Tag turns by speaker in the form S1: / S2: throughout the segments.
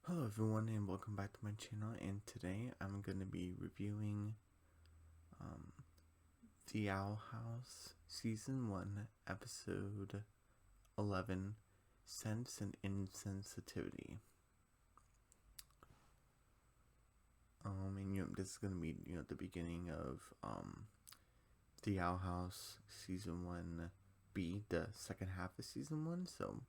S1: Hello everyone and welcome back to my channel, and today I'm going to be reviewing um, The Owl House Season 1 Episode 11, Sense and Insensitivity. And this is going to be the beginning of The Owl House Season 1B, the second half of Season 1. So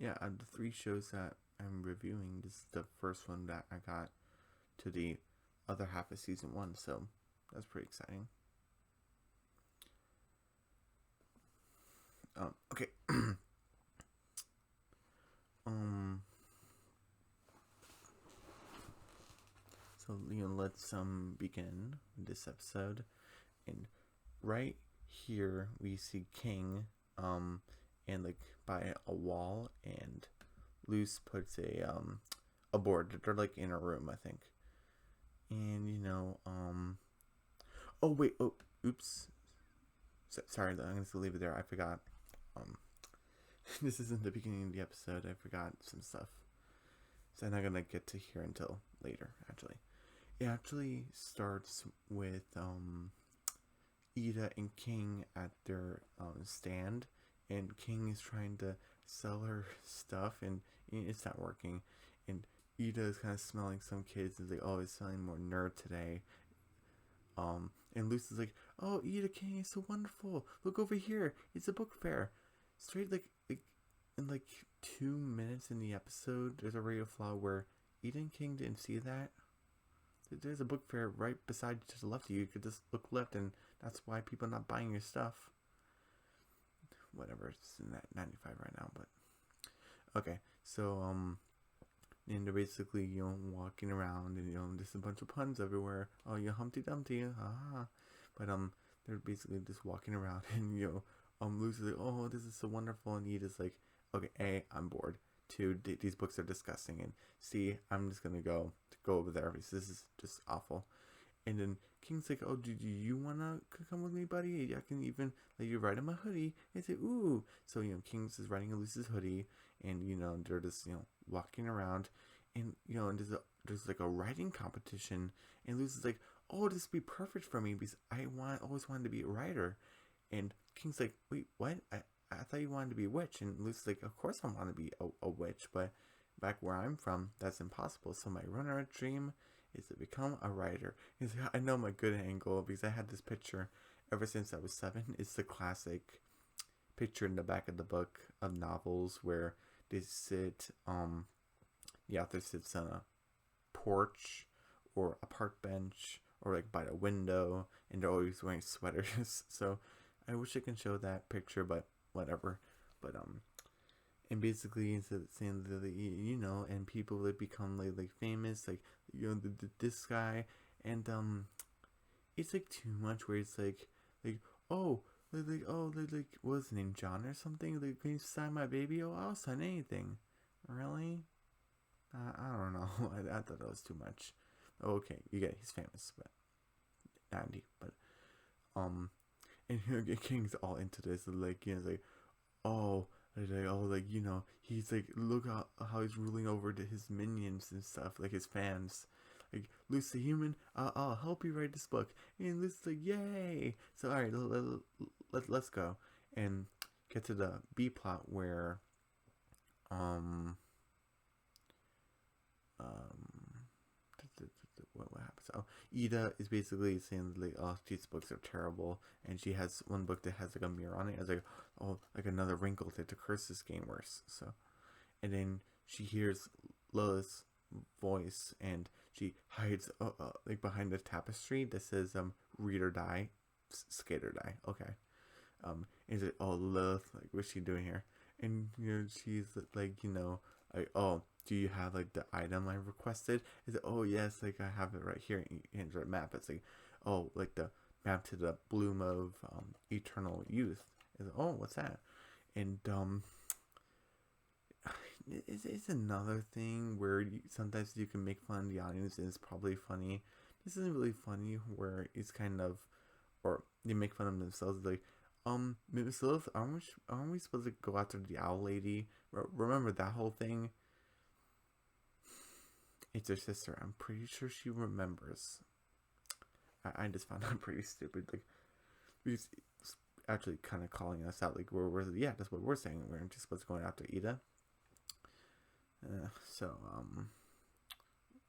S1: yeah, out of the three shows that I'm reviewing, this is the first one that I got to the other half of Season 1, so that's pretty exciting. Okay. So let's begin this episode, and right here we see King, and like by a wall, and Luce puts a board. They're like in a room, I think, and oh wait, oh oops, sorry, I'm gonna leave it there. I forgot. Um, this isn't the beginning of the episode. I forgot some stuff, so I'm not gonna get to hear until later. Actually, it actually starts with Ida and King at their stand, and King is trying to sell her stuff, and it's not working. And Ida is kind of smelling some kids, and like, oh, it's selling more nerd today. And Lucy's like, oh, Ida King is so wonderful. Look over here, it's a book fair. Straight like in like 2 minutes in the episode, there's a radio flaw where Eden King didn't see that. There's a book fair right beside you to the left of you. You could just look left, and that's why people are not buying your stuff. Whatever, it's in that 95 right now, but okay. So and they're basically walking around, and there's a bunch of puns everywhere. Oh, you Humpty Dumpty, ah. But they're basically just walking around, and Lucy's like, oh, this is so wonderful, and Edith's like, okay, A, I'm bored. Two, these books are disgusting, and C, I'm just gonna go over there because this is just awful. And then King's like, oh, do you wanna come with me, buddy? I can even let you ride in my hoodie. And say, ooh. So King's is riding Lucy's hoodie, and they're just walking around, and and there's like a writing competition, and Lucy's like, oh, this would be perfect for me because I always wanted to be a writer. And King's like, wait, what? I thought you wanted to be a witch. And Lucy's like, of course I want to be a witch, but back where I'm from, that's impossible. So my runner dream is to become a writer. He's like, I know my good angle because I had this picture ever since I was 7. It's the classic picture in the back of the book of novels where they sit, the author sits on a porch or a park bench or like by a window, and they're always wearing sweaters. So I wish I can show that picture, but whatever. But and basically instead of saying that and people that become like famous, like this guy, and it's like too much where it's like oh like what's his name, John or something, like, can you sign my baby? Oh, I'll sign anything. Really? I don't know. I thought that was too much. Okay, you get it, he's famous, but Andy, but and King's all into this, like like, oh, he's like, look how he's ruling over to his minions and stuff, like his fans. Like, Lucy Human, I'll help you write this book. And Lucy's like, yay! So alright, let's go and get to the B plot where um what happens? Oh, Ida is basically saying like, oh, these books are terrible, and she has one book that has like a mirror on it. It's like, oh, like another wrinkle that the curse is getting worse. So, and then she hears Lilith's voice, and she hides like behind the tapestry that says read or die, skate or die. Okay. Is it, oh, Lilith, like, what's she doing here? And she's like, like, oh, do you have like the item I requested? Is it, oh yes, like I have it right here. And her map. It's like, oh, like the map to the bloom of eternal youth. Is, oh, what's that? And it's another thing where sometimes you can make fun of the audience, and it's probably funny. This isn't really funny, where it's kind of, or they make fun of themselves, like, Miss Lilith, aren't we supposed to go after the owl lady? Remember that whole thing? It's her sister. I'm pretty sure she remembers. I just found that pretty stupid. Like, he's actually kind of calling us out. Like, yeah, that's what we're saying. We're just supposed to go after Ida. So,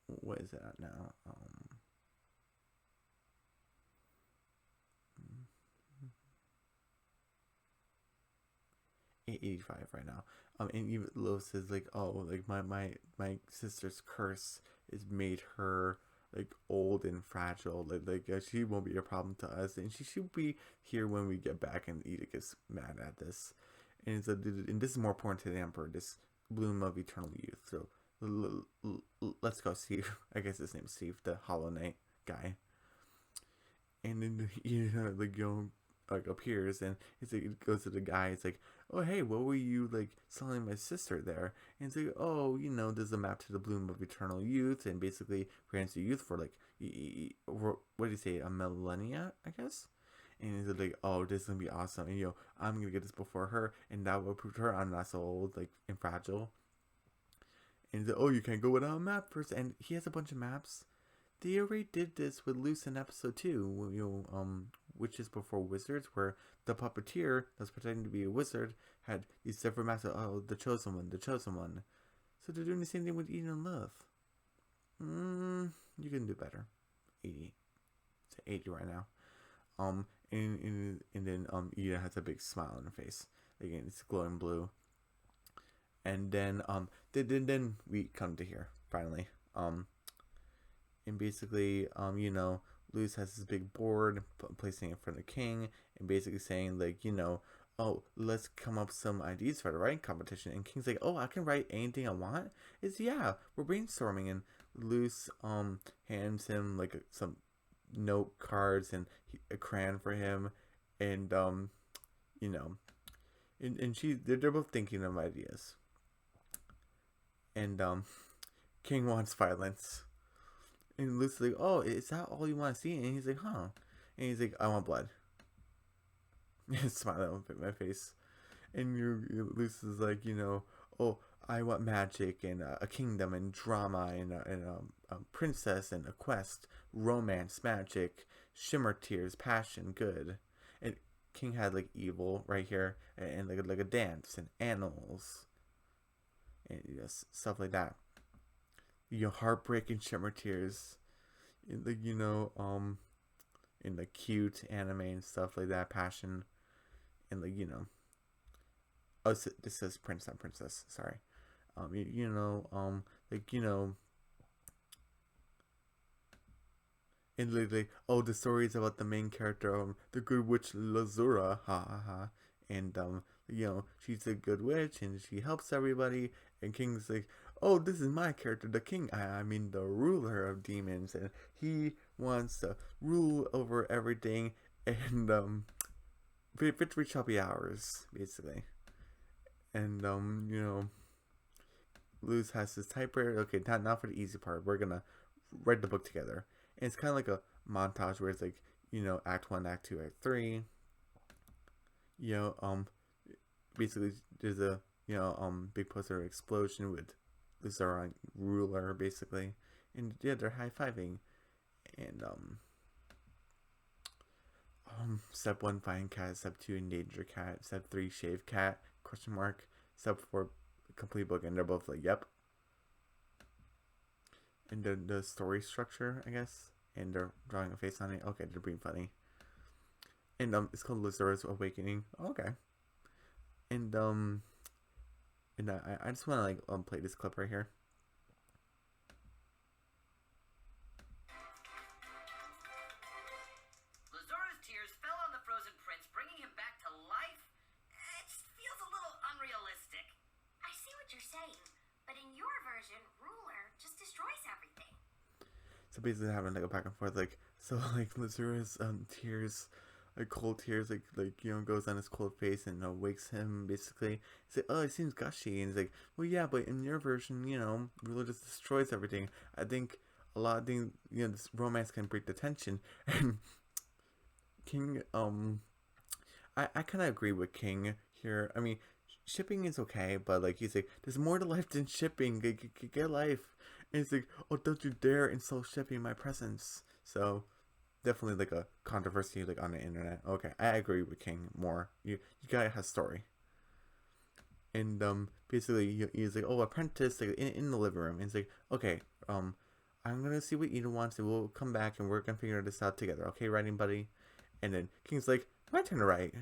S1: what is it at now? 885 right now. And even Lois says like, oh, like my sister's curse is made her like old and fragile. She won't be a problem to us, and she should be here when we get back. And Ida gets mad at this, and and this is more important to the Emperor. This bloom of eternal youth. So let's go, Steve. I guess his name's Steve, the Hollow Knight guy. And then like like appears, and it's like, it goes to the guy. It's like, oh hey, what were you like selling my sister there? And it's like, oh, there's a map to the bloom of eternal youth, and basically grants you youth for like what do you say, a millennia, I guess. And he's like, oh, this is gonna be awesome, and I'm gonna get this before her, and that will prove to her I'm not so old, like, and fragile. And he's like, oh, you can't go without a map first, and he has a bunch of maps. They already did this with Luce in episode 2, which is before Wizards, where the puppeteer that's pretending to be a wizard had these separate maps of, oh, the chosen one, the chosen one. So they're doing the same thing with Eden and Love. You can do better. 80. It's 80 right now. And then Ida has a big smile on her face. Again, it's glowing blue. And then then we come to here finally. And basically, Luce has this big board, placing it in front of the king, and basically saying, like, oh, let's come up with some ideas for the writing competition. And King's like, oh, I can write anything I want? Yeah, we're brainstorming. And Luce hands him, like, some note cards and a crayon for him. And, and they're both thinking of ideas. And, King wants violence. And Luke's like, oh, is that all you want to see? And he's like, huh. And he's like, I want blood. Smiling up at my face. And Luce is like, oh, I want magic and a kingdom and drama and a princess and a quest, romance, magic, shimmer tears, passion, good. And King had like evil right here, and like a dance and animals and stuff like that. Heartbreak and shimmer tears, in the in the cute anime and stuff like that, passion, and like oh, this says prince, not princess, sorry. And literally, oh, the story is about the main character, the good witch Lazura, ha ha ha, and she's a good witch and she helps everybody. And King's like, oh, this is my character, the king. I mean, the ruler of demons, and he wants to rule over everything. And victory shall be ours, basically. And Luz has his typewriter. Okay, not for the easy part. We're gonna write the book together. And it's kind of like a montage where it's like, Act 1, Act 2, Act 3. Basically there's a big poster explosion with Luzara ruler, basically, and yeah, they're high-fiving. And step 1, find cat. Step 2, endanger cat. Step 3, shave cat, question mark. Step 4, complete book. And they're both like, yep. And the story structure, I guess, and they're drawing a face on it. Okay, they're being funny. And it's called Luzara's Awakening. Oh, okay. And I just want to like play this clip right here.
S2: Luzara's tears fell on the frozen prince, bringing him back to life. It just feels a little unrealistic.
S3: I see what you're saying, but in your version, ruler just destroys everything.
S1: So basically having like a back and forth, like, so like Luzara's tears, like cold tears, like goes on his cold face and wakes him, basically. He's like, oh, it seems gushy. And he's like, well, yeah, but in your version, ruler just destroys everything. I think a lot of things, this romance can break the tension. And King, I kind of agree with King here. I mean, shipping is okay, but like, he's like, there's more to life than shipping. Get life. And he's like, oh, don't you dare insult Shippy in my presence. So definitely like a controversy like on the internet. Okay, I agree with King more. You guy has story. And basically he's like, oh, apprentice, like in the living room. And he's like, okay, I'm gonna see what Ida wants, and we'll come back and we're gonna figure this out together. Okay, writing buddy. And then King's like, my turn to write.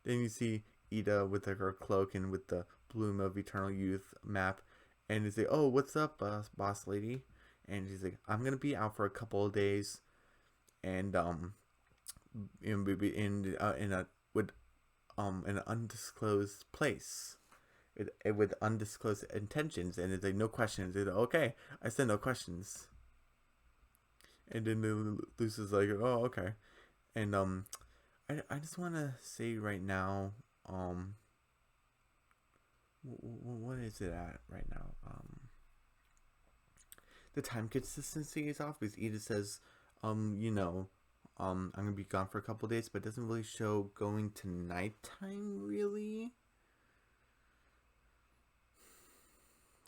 S1: Then you see Ida with like her cloak and with the Bloom of Eternal Youth map, and he's like, oh, what's up, boss lady? And she's like, I'm gonna be out for a couple of days, and in a with in an undisclosed place. With undisclosed intentions, and it's like no questions. It's like, okay, I said no questions. And then Lucy's like, oh, okay. And I just want to say right now, what is it at right now? The time consistency is off because Edith says, I'm gonna be gone for a couple days, but it doesn't really show going to nighttime really.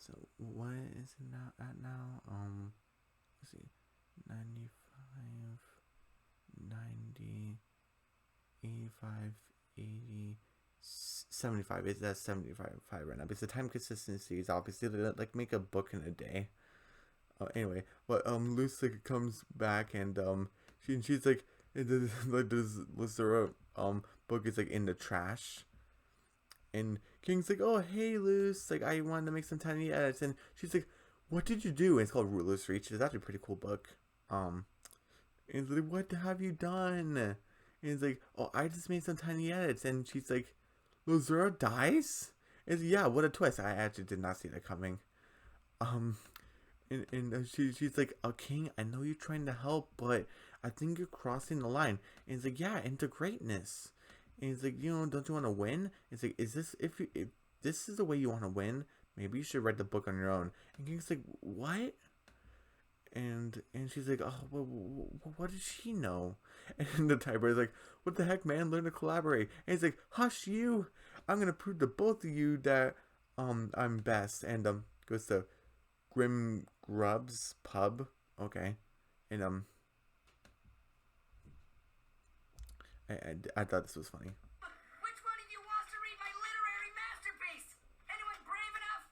S1: So what is it now at now? Let's see, 95, 90, 85, 80, 75. It's at 75 right now because the time consistency is obviously like make a book in a day. Anyway, but Lucy comes back and she's like, like this Lucera book is like in the trash. And King's like, oh, hey, Luce, like, I wanted to make some tiny edits. And she's like, what did you do? And it's called Ruler's Reach. It's actually a pretty cool book. And it's like, what have you done? And it's like, oh, I just made some tiny edits. And she's like, Lozura dies? And it's like, yeah, what a twist. I actually did not see that coming. She's like, King, I know you're trying to help, but I think you're crossing the line. And it's like, yeah, into greatness. And he's like, don't you want to win? It's like, if this is the way you want to win, maybe you should write the book on your own. And King's like, what? And she's like, oh, well, what does she know? And the typewriter's like, what the heck, man? Learn to collaborate. And he's like, hush you! I'm gonna prove to both of you that I'm best. And goes to Grim Grub's pub. Okay, and I thought this was funny.
S2: Which one of you wants to read my literary masterpiece? Anyone brave enough?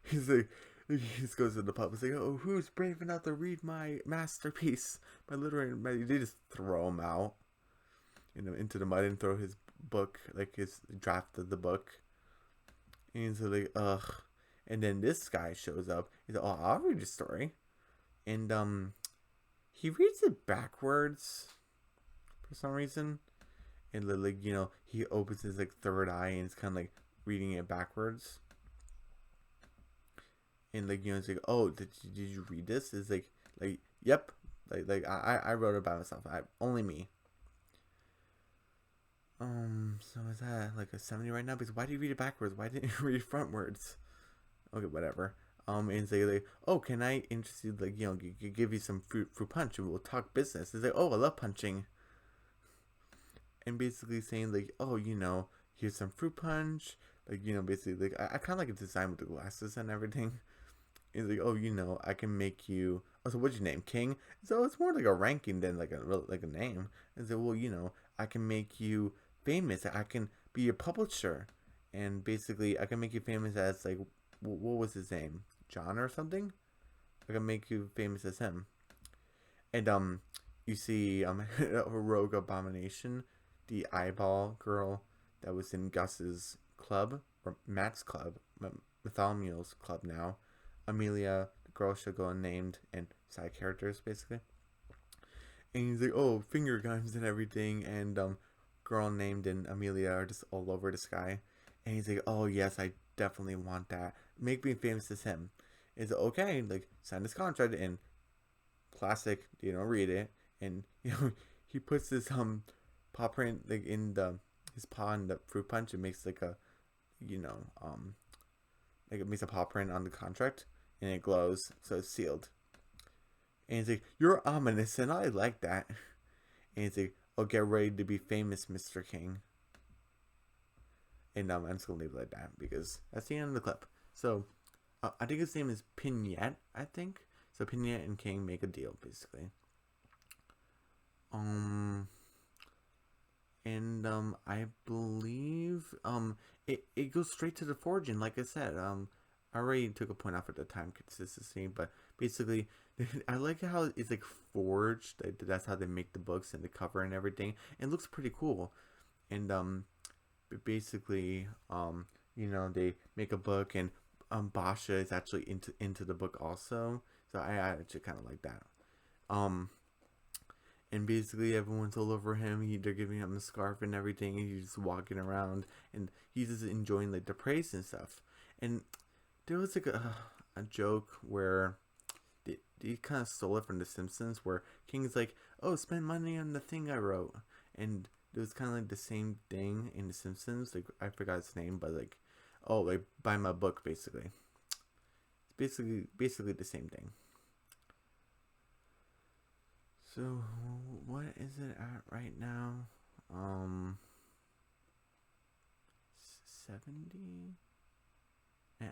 S1: He's like, he just goes to the pub. He's like, oh, who's brave enough to read my masterpiece? My literary. They just throw him out, into the mud and throw his book, like his draft of the book. And he's like, ugh. And then this guy shows up. He's like, oh, I'll read your story. And he reads it backwards for some reason. And like, he opens his like third eye and it's kind of like reading it backwards. And like, it's like, oh, did you read this? It's like yep. Like I wrote it by myself. Only me. So is that like a 70 right now? Because why do you read it backwards? Why didn't you read it frontwards? Okay, whatever. And say like, oh, can I interest you, like, give you some fruit punch and we'll talk business. It's like, oh, I love punching. And basically saying like, oh, here's some fruit punch. Like, basically like, I kind of like a design with the glasses and everything. It's like, oh, I can make you. Oh, so what's your name, King? So it's more like a ranking than like a name. And so, well, I can make you famous. I can be a publisher, and basically I can make you famous as like, what was his name? John or something. I can make you famous as him. And you see a rogue abomination, the eyeball girl that was in Gus's club or Matt's club, Bartholomew's club now. Amelia, the girl she'll go unnamed, and side characters basically. And he's like, oh, finger guns and everything, and girl named and Amelia are just all over the sky. And he's like, oh yes, I definitely want that. Make me famous as him. Is okay, like sign this contract, and classic, read it, and he puts this paw print like in his paw in the fruit punch and makes like a like it makes a paw print on the contract and it glows, so it's sealed. And he's like, you're ominous and I like that. And he's like, oh, get ready to be famous, Mr. King. And I'm just gonna leave it like that because that's the end of the clip. So I think his name is Pignette, I think. So Pignette and King make a deal, basically. And I believe it goes straight to the forging, like I said. I already took a point off at the time consistency, but basically, I like how it's like forged. That's how they make the books and the cover and everything. It looks pretty cool. And basically, they make a book, and Basha is actually into the book also. So I actually kind of like that. Um, and basically everyone's all over him. They're giving him a scarf and everything, and he's just walking around, and he's just enjoying like the praise and stuff. And there was like a joke where they kind of stole it from The Simpsons, where King's like, "Oh, spend money on the thing I wrote," and it was kind of like the same thing in The Simpsons. Like I forgot its name, but like, oh, like buy my book, basically. It's basically the same thing. So what is it at right now? 70. Yeah,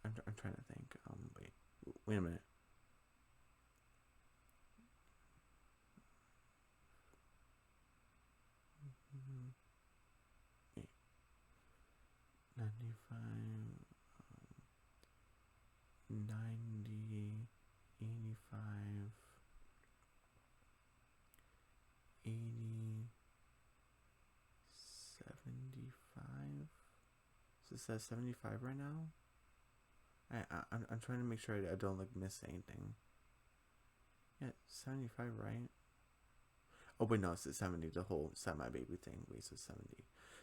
S1: I'm trying to think. Wait a minute. Wait, 95, 90, 85, 80, 75. So it says 75 right now. I'm trying to make sure I don't like miss anything. Yeah, 75, right? Oh, but no, it's at 70. The whole Set My Baby thing. Wait, so 70.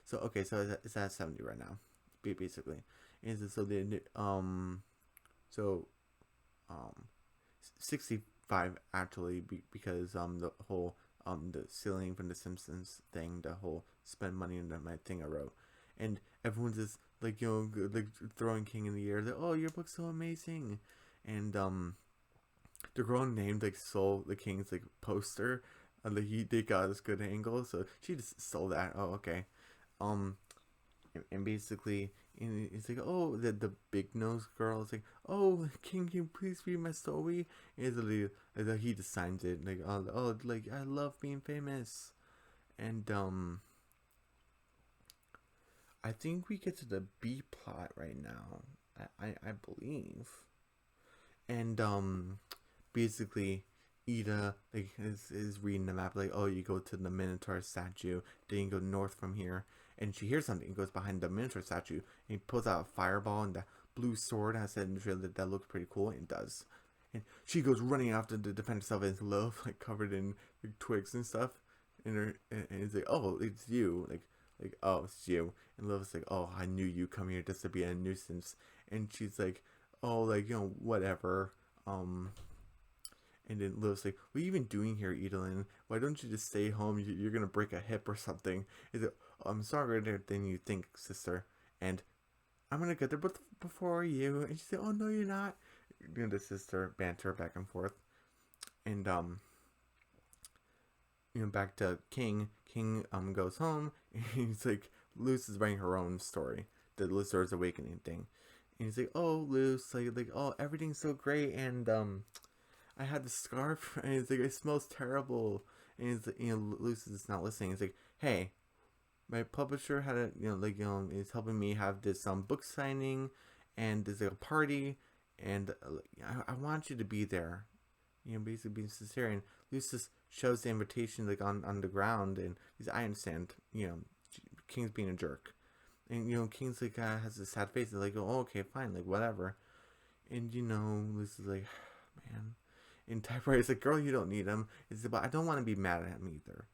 S1: So okay, so it's at 70 right now, basically. And so then so 65 actually, because the whole the ceiling from The Simpsons thing, the whole spend money on my thing I wrote, and everyone's just like like throwing King in the air. Like, oh, your book's so amazing, and the girl named like stole the King's like poster. And they got this good angle, so she just stole that. Oh, okay. Um, and basically, it's like, oh, the big nose girl is like, oh, can you please read my story? And like, he just signs it like, oh, like I love being famous, and I think we get to the B plot right now. I believe, and basically. Ida like is reading the map like, oh, you go to the Minotaur statue, then you go north from here, and she hears something, goes behind the Minotaur statue, and he pulls out a fireball and the blue sword. I said in the trailer that looks pretty cool, and it does. And she goes running after to defend herself, and Love like covered in like, twigs and stuff, and it's like, oh, it's you, like oh, it's you, and Love's like, oh, I knew you come here just to be a nuisance, and she's like, oh, like whatever, And then Love's like, what are you even doing here, Edelyn? Why don't you just stay home? You're going to break a hip or something. He's like, oh, I'm stronger than you think, sister. And I'm going to get there before you. And she said, oh, no, you're not. The sister banter back and forth. And, back to King. King goes home. And he's like, Luce is writing her own story. The Lizard's Awakening thing. And he's like, oh, Luce, like, oh, everything's so great. And, I had the scarf, and it's like, it smells terrible. And it's like, Luce is not listening. It's like, hey, my publisher had a, is helping me have this book signing, and there's like a party, and I want you to be there. Basically being sincere. And Luce just shoves the invitation like on the ground, and he's, I understand, King's being a jerk. And King's like has a sad face. He's like, oh, okay, fine, like whatever. And Luce is like, man. In typewriter, it's like, girl, you don't need him. It's about, I don't want to be mad at him either.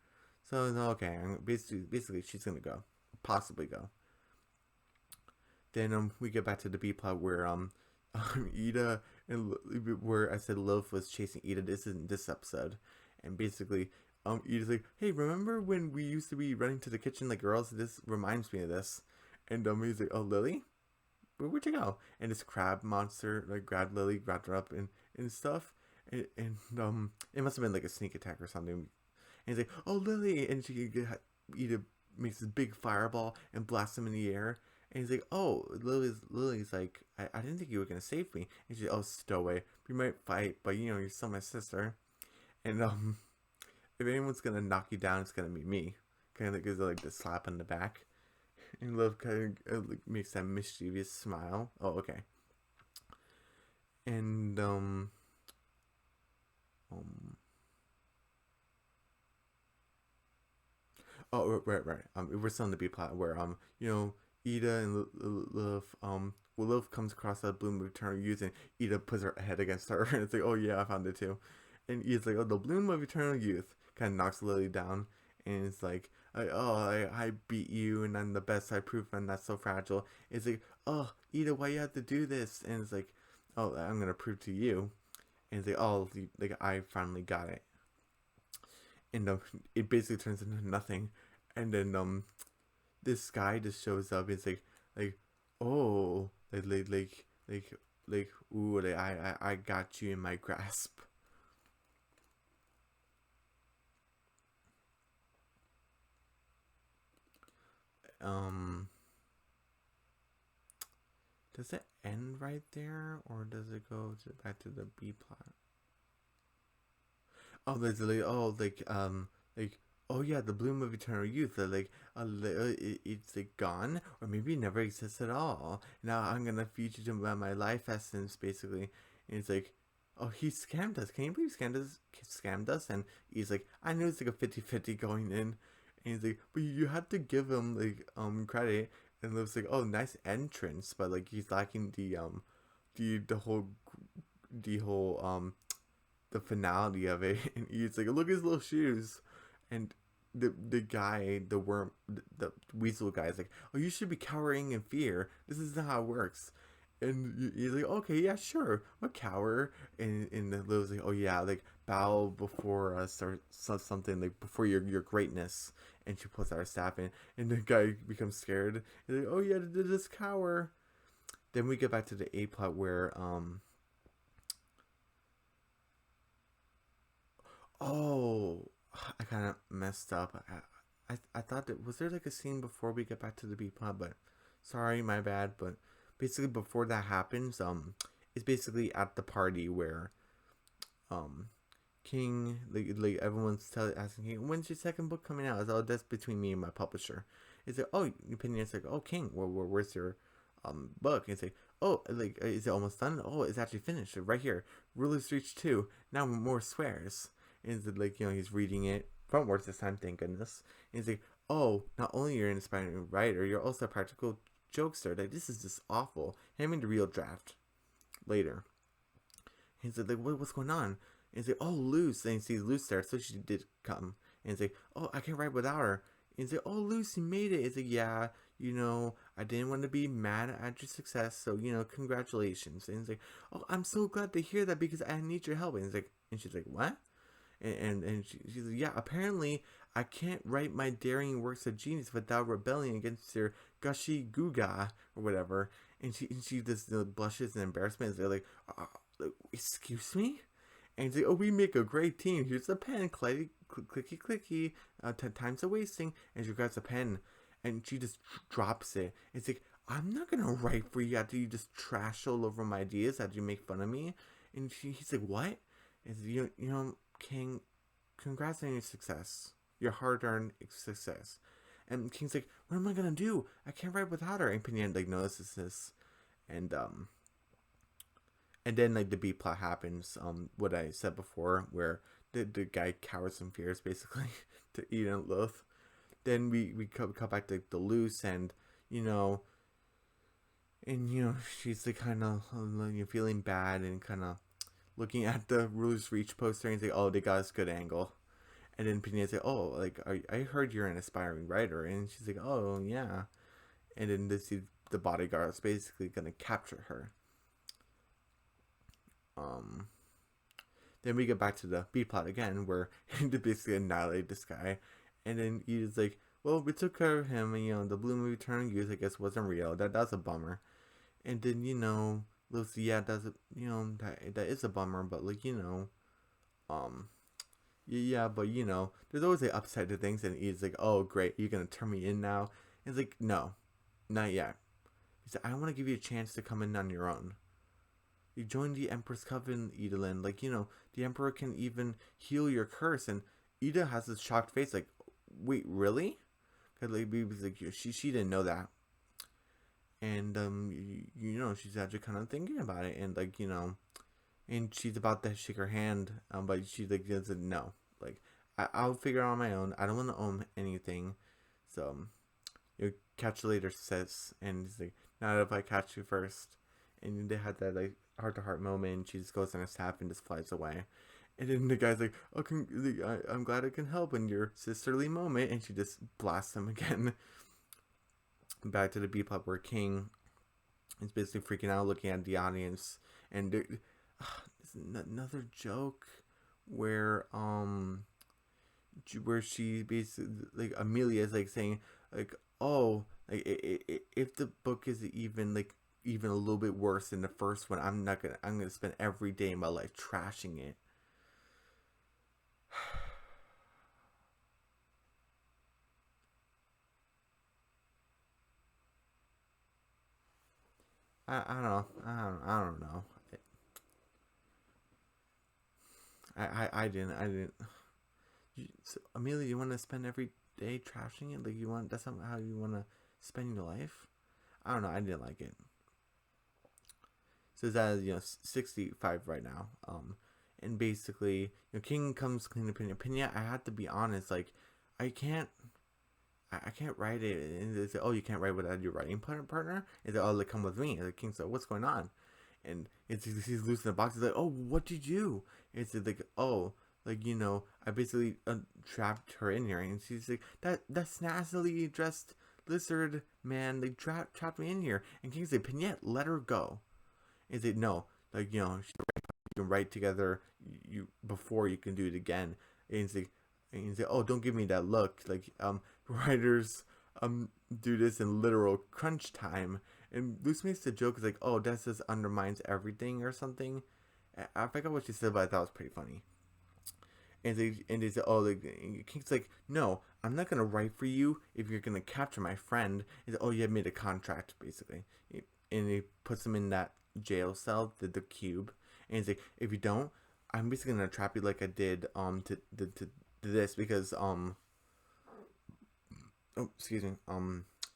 S1: So okay, basically she's gonna go, possibly go. Then we get back to the B plot where Ida and where I said Love was chasing Ida. This isn't this episode, and basically Ida's like, hey, remember when we used to be running to the kitchen like girls? This reminds me of this. And he's like, oh, Lily, where'd you go? And this crab monster like grabbed Lily, grabbed her up and stuff. And it must have been like a sneak attack or something. And he's like, oh, Lily. And she Ida makes this big fireball and blasts him in the air. And he's like, oh, Lily's like, I didn't think you were gonna save me. And she's like, oh, stow away. We might fight, but you're still my sister. And if anyone's gonna knock you down, it's gonna be me. Kind of like gives her like the slap on the back. And Love kind of like, makes that mischievous smile. Oh, okay. And oh, right. We're still in the B plot where Ida and Love well, Love comes across that bloom of eternal youth, and Ida puts her head against her, and it's like, oh yeah, I found it too. And Ida's like, oh, the bloom of eternal youth, kind of knocks Lily down, and it's like, I beat you, and I'm the best. I prove I'm not so fragile. It's like, oh, Ida, why you have to do this? And it's like, oh, I'm gonna prove to you. And it's like, oh, like I finally got it. And it basically turns into nothing. And then this guy just shows up. It's like oh, like ooh, like I got you in my grasp. Does it end right there, or does it go back to the B plot? Oh, there's like oh yeah, the bloom of eternal youth. It's like gone, or maybe it never exists at all. Now I'm gonna feed you to my life essence, basically. And it's like, oh, he scammed us. Can you believe scammed us? And he's like, I knew it's like a 50-50 going in. And he's like, but you have to give him like credit. And Liv's like, oh, nice entrance, but like he's lacking the whole the finality of it. And he's like, look at his little shoes. And the guy, the worm, the weasel guy is like, oh, you should be cowering in fear. This is not how it works. And he's like, okay, yeah, sure, I'm a cower. And the Liv's like, oh yeah, like bow before us, or something, like before your greatness. And she puts out her staff in, and the guy becomes scared. He's like, oh yeah, this cower. Then we get back to the A plot where oh, I kind of messed up. I thought that, was there like a scene before we get back to the B plot, but sorry, my bad. But basically before that happens, it's basically at the party where King, like everyone's asking King, when's your second book coming out? It's all, that's between me and my publisher. It's like, oh, opinion. It's like, oh, King, where's your book? And it's like, oh, like, is it almost done? Oh, it's actually finished right here. Rulers Reach 2. Now more swears. And it's like, he's reading it frontwards this time, thank goodness. And he's like, oh, not only you're an inspiring writer, you're also a practical jokester. Like, this is just awful. Hand me the real draft later. And he's like, what's going on? And he's like, oh, Luce. And he sees Luce there, so she did come. And he's like, oh, I can't write without her. And he's like, oh, Luce, you made it. He's like, yeah, I didn't want to be mad at your success, so, congratulations. And he's like, oh, I'm so glad to hear that because I need your help. And she's like, what? And she's like, yeah, apparently I can't write my daring works of genius without rebelling against your gushy guga or whatever. And she just blushes in embarrassment. And they're like, excuse me? And he's like, oh, we make a great team. Here's the pen, clicky, 10 times a wasting. And she grabs a pen, and she just drops it. It's like, I'm not gonna write for you after you just trash all over my ideas, after you make fun of me. And he's like, what? And you know, King, congrats on your success, your hard-earned success. And King's like, what am I gonna do? I can't write without her. And Pinyan like notices this, and then like the B plot happens. What I said before, where the guy cowers in fears basically to eat and loath. Then we come back to the Luce, and she's like kind of feeling bad and kind of looking at the Rulers Reach poster and say, oh, they got us good angle. And then Pinya's like, oh, like I heard you're an aspiring writer. And she's like, oh yeah. And then the bodyguard is basically gonna capture her. Then we get back to the B plot again, where they basically annihilate this guy. And then he's like, well, we took care of him, and the bloom of eternal youth, I guess, wasn't real. That's a bummer. And then Lucy, yeah, that is a bummer, but like yeah, but you know, there's always the upside to things, and he's like, oh great, you're gonna turn me in now. And it's like, no, not yet. He said, I want to give you a chance to come in on your own. You join the Emperor's Coven, Idolin. Like, you know, the Emperor can even heal your curse. And Ida has this shocked face, like, wait, really? Cause like, like she didn't know that. And you know, she's actually kind of thinking about it, and like, you know, and she's about to shake her hand, but she like doesn't know. Like, I'll figure it out on my own. I don't want to own anything. So you catch you later, sis. And he's like, not if I catch you first. And they had that like heart to heart moment. And she just goes on a sap and just flies away. And then the guy's like, "Oh, I'm glad I can help in your sisterly moment." And she just blasts him again. Back to the B plot where King is basically freaking out, looking at the audience, and there's another joke where she basically like Amelia is like saying like, oh, like if the book is even a little bit worse than the first one, I'm gonna spend every day in my life trashing it. I don't know. I didn't. So, Amelia, you want to spend every day trashing it? Like, you want, that's not how you want to spend your life? I don't know. I didn't like it. So that is, you know, 65 right now. And basically, you know, King comes clean opinion. Opinion. I have to be honest. Like, I can't. I can't write it. And they say, oh, you can't write without your writing partner? And they all like, come with me. And the King said, what's going on? And he's loose in the box. He's like, oh, what did you? And it's like, oh, like, you know, I basically trapped her in here. And she's like, that snazzily dressed lizard man, like, trapped me in here. And King's like, Pignette, let her go. And he's like, no, like, you know, you can write together you before you can do it again. And he's like, oh, don't give me that look. Like, writers do this in literal crunch time. And Luce makes the joke is like, oh, that just undermines everything or something. I forgot what she said, but I thought it was pretty funny. And they say, oh, like, King's like, no, I'm not gonna write for you if you're gonna capture my friend. He's like, oh, you have made a contract, basically. And he puts him in that jail cell, the cube. And he's like, if you don't, I'm basically gonna trap you like I did to this because oh, excuse me,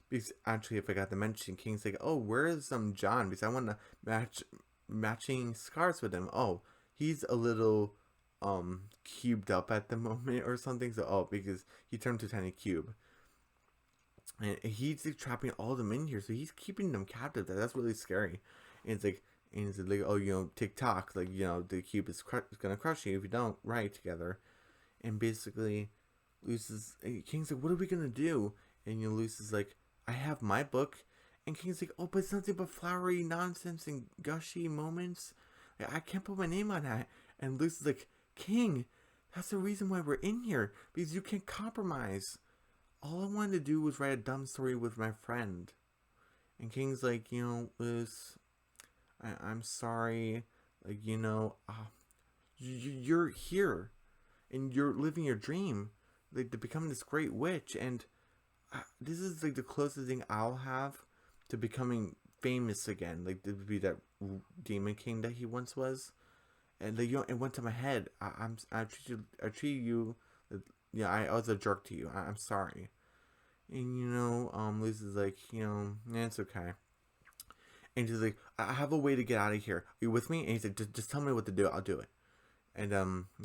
S1: because actually I forgot to mention, King's like, oh, where is John? Because I want to matching scars with him. Oh, he's a little cubed up at the moment or something. So because he turned to a tiny cube. And he's like trapping all of them in here, so he's keeping them captive. That's really scary. And it's like, oh, you know, TikTok, like, you know, the cube is gonna crush you if you don't write together. And basically, King's like, what are we gonna do? And you know, Luce is like, I have my book. And King's like, oh, but it's nothing but flowery nonsense and gushy moments. Like, I can't put my name on that. And Luce is like, King, that's the reason why we're in here, because you can't compromise. All I wanted to do was write a dumb story with my friend. And King's like, you know, Luce, I'm sorry. Like, you know, you're here. And you're living your dream. Like, to become this great witch. And this is, like, the closest thing I'll have to becoming famous again. Like, to be that demon king that he once was. And, like, you know, it went to my head. I treat you yeah, I was a jerk to you. I'm sorry. And, you know, Liz is like, you know, it's okay. And she's like, I have a way to get out of here. Are you with me? And he's like, just tell me what to do. I'll do it. And,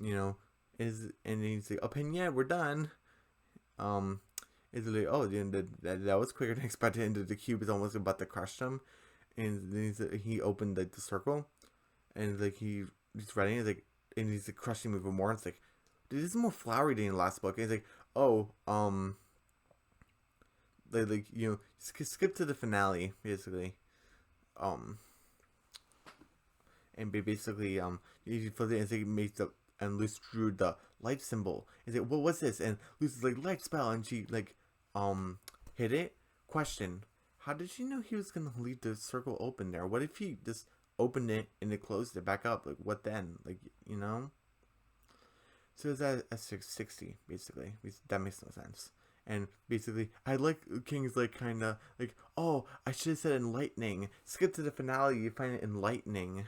S1: you know, and he's like, oh, yeah, we're done. It's like, oh, that was quicker than expected. And the cube is almost about to crush them. And then he opened, like, the circle. And, like, he's writing. He's like, and he's like, crushing him even more. It's like, dude, this is more flowery than the last book. And he's like, oh, like you know, skip to the finale, basically. And basically, he flipped it and he makes the, and Luce drew the light symbol. He's like, what was this? And Luce is like, light spell. And she, like, hit it. Question, how did she know he was going to leave the circle open there? What if he just opened it and it closed it back up? Like, what then? Like, you know? So it's at 60 basically. That makes no sense. And basically, I like King's like kind of like, oh, I should have said enlightening. Skip to the finale, you find it enlightening.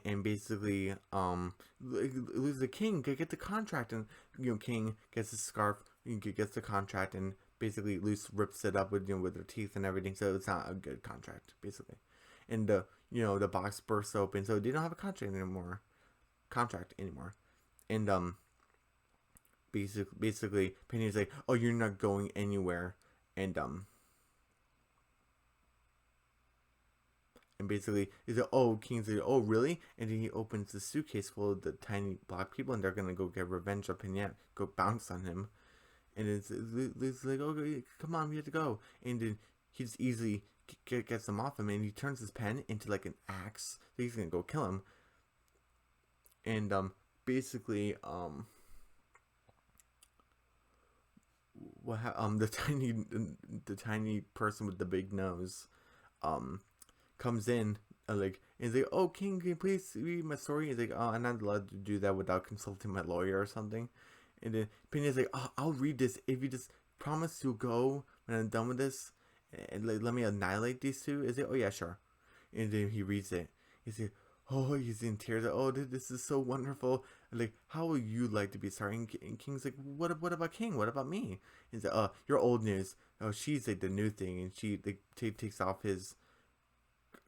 S1: And basically, lose the King, get the contract, and King gets the scarf, gets the contract, and basically Luce rips it up with with her teeth and everything. So it's not a good contract, basically. And the box bursts open, so they don't have a contract anymore. And basically Penny's like, oh, you're not going anywhere, and basically he's like, oh, King's like, oh, really? And then he opens the suitcase full of the tiny black people, and they're gonna go get revenge on Penny, go bounce on him. And it's like, okay, come on, we have to go. And then he just easily gets them off him, and he turns his pen into like an axe. So he's gonna go kill him. And basically the tiny person with the big nose comes in, like, and he's like, oh, King, can you please read my story? He's like, oh, I'm not allowed to do that without consulting my lawyer or something. And then Penny's like, oh, I'll read this if you just promise to go when I'm done with this, and like, let me annihilate these two. Is it? Oh yeah, sure. And then he reads it. He's like, oh, he's in tears. Like, oh, this is so wonderful. And like, how would you like to be sorry? And King's like, what about King? What about me? He's like, you're old news. Oh, she's like the new thing, and she like takes off his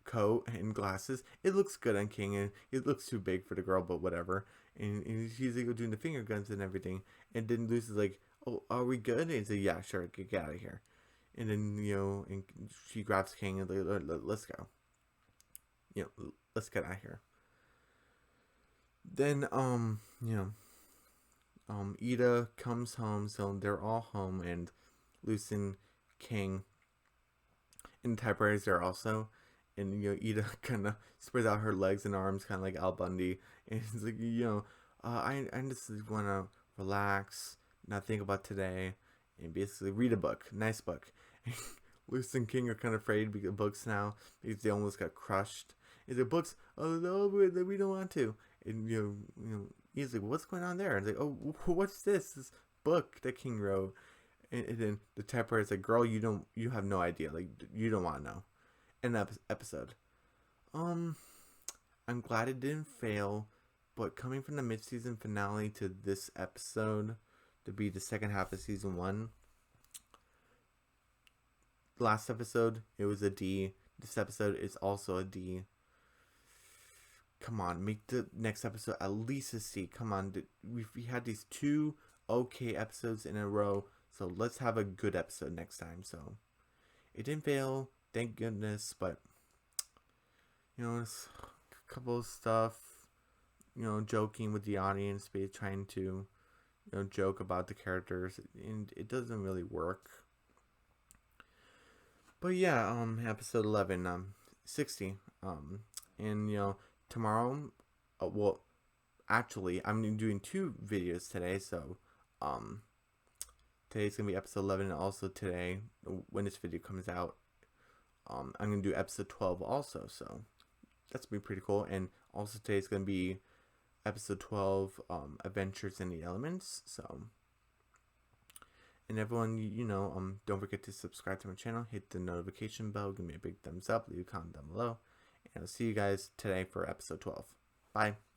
S1: coat and glasses. It looks good on King, and it looks too big for the girl, but whatever. And she's like doing the finger guns and everything. And then Luce is like, oh, are we good? And he's like, yeah, sure, get out of here. And then and she grabs King and like, let's go. Let's get out of here. Then Ida comes home, so they're all home, and Luce and King and the typewriters there also. And Ida kind of spreads out her legs and arms, kind of like Al Bundy, and it's like, I just want to relax, not think about today, and basically read a book, nice book. Luce and King are kind of afraid because books now, because they almost got crushed. Is it books? Oh no, we don't want to. And he's like, what's going on there? And it's like, oh, what's this book that King wrote? And then the typewriter is like, girl, you have no idea, like, you don't want to know. End episode. I'm glad it didn't fail, but coming from the mid-season finale to this episode to be the second half of season 1, last episode it was a D. This episode is also a D. Come on, make the next episode at least a C. Come on, we had these 2 okay episodes in a row, so let's have a good episode next time. So it didn't fail, thank goodness, but it's a couple of stuff, joking with the audience, trying to joke about the characters, and it doesn't really work. But yeah, episode 11, 60, and tomorrow, well, actually, I'm doing 2 videos today, so today's gonna be episode 11, and also today, when this video comes out, I'm gonna do episode 12 also, so that's gonna be pretty cool. And also today's gonna be episode 12, Adventures in the Elements. So, and everyone, don't forget to subscribe to my channel, hit the notification bell, give me a big thumbs up, leave a comment down below, and I'll see you guys today for episode 12. Bye.